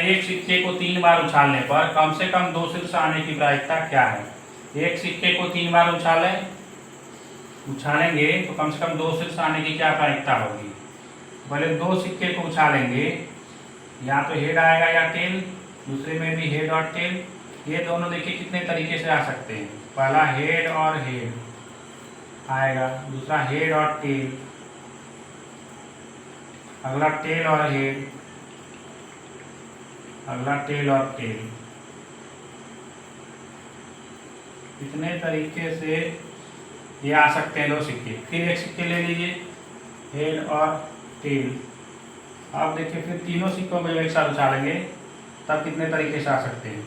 एक सिक्के को 3 बार उछालने पर कम से कम 2 शीर्ष आने की प्रायिकता क्या है। एक सिक्के को 3 बार उछालेंगे तो कम से कम 2 शीर्ष आने की क्या प्रायिकता होगी। पहले 2 सिक्के को उछालेंगे, या तो हेड आएगा या टेल, दूसरे में भी हेड और टेल। ये दोनों देखिए कितने तरीके से आ सकते हैं। पहला हेड और हेड आएगा, दूसरा हेड और टेल, अगला टेल और हेड, अगला टेल और टेल। इतने तरीके से ये आ सकते हैं 2 सिक्के। फिर एक सिक्के ले लीजिए, हेड और टेल। आप देखिए फिर तीनों सिक्कों को जब एक साथ उछालेंगे तब कितने तरीके से आ सकते हैं।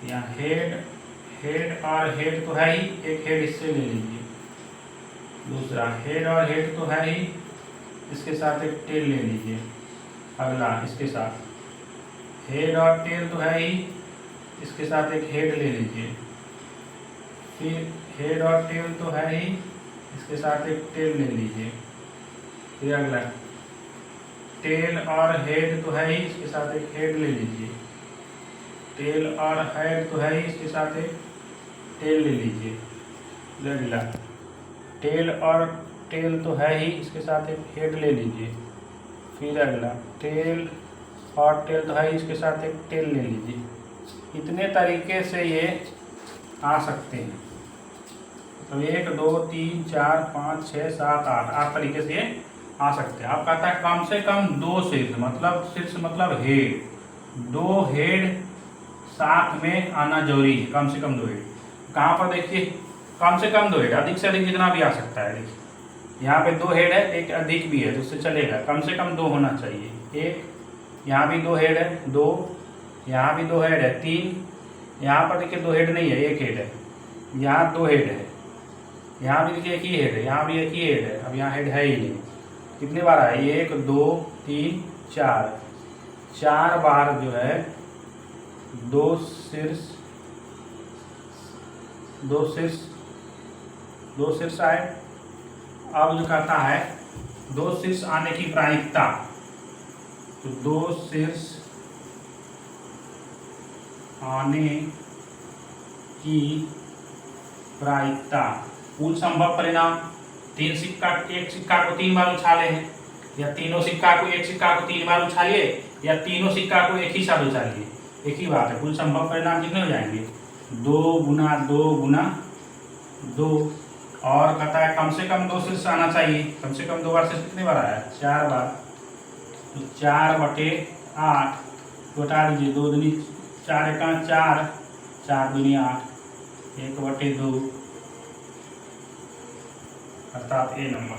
यहाँ हेड और हेड तो है ही, एक हेड इससे ले लीजिए, दूसरा हेड और हेड तो है ही, इसके साथ एक टेल ले लीजिए, अगला इसके साथ हेड और टेल तो है ही, इसके साथ एक हेड ले लीजिए, फिर हेड और टेल तो है ही, इसके साथ एक टेल ले लीजिए, फिर अगला टेल और हेड तो है ही, इसके साथ एक हेड ले लीजिए, टेल और हेड तो है ही, इसके साथ एक टेल ले लीजिए, अगला टेल और टेल तो है ही, इसके साथ एक हेड ले लीजिए, फिर अगला टेल और टेल तो है ही, इसके साथ एक टेल ले लीजिए। इतने तरीके से ये आ सकते हैं। तो 1 2 3 4 5 6 7 8 तरीके से ये आ सकते हैं। आप कहता है कम से कम 2 शीर्ष मतलब हेड, 2 हेड साथ में आना जरूरी है। कम से कम 2 हेड कहाँ पर देखिए, कम से कम 2 हेड, अधिक से अधिक जितना भी आ सकता है। देखिए यहाँ पे 2 हेड है, एक अधिक भी है तो उससे चलेगा, कम से कम 2 होना चाहिए। एक यहाँ भी 2 हेड है, 2 यहाँ भी 2 हेड है, 3 यहाँ पर देखिए 2 हेड नहीं है, 1 हेड है, यहाँ 2 हेड है, यहाँ भी देखिए 1 ही हेड है, यहाँ भी 1 ही हेड है। अब यहाँ हेड है ही नहीं। कितने बार आए, 1 2 3 4, 4 बार जो है 2 शीर्ष आए। अब जो कहता है 2 शीर्ष आने की प्रायिकता, तो 2 शीर्ष आने की प्रायिकता, कुल संभव परिणाम। एक सिक्का को 3 बार उछाले हैं, या तीनों सिक्का को, एक सिक्का को 3 बार उछालिए, या तीनों सिक्का को एक ही साथ उछालिए, एक ही बात है। कुल संभव परिणाम कितने हो जाएंगे, 2 गुना 2 गुना 2। और कहता है कम से कम 2 शीर्ष आना चाहिए। कम से कम 2 बार से कितने बार आया, 4 बार। तो 4/8 घटा दीजिए, 2 दूनी 4 एका 4, 4 दूनी 8, 1/2 अर्थात ए नंबर।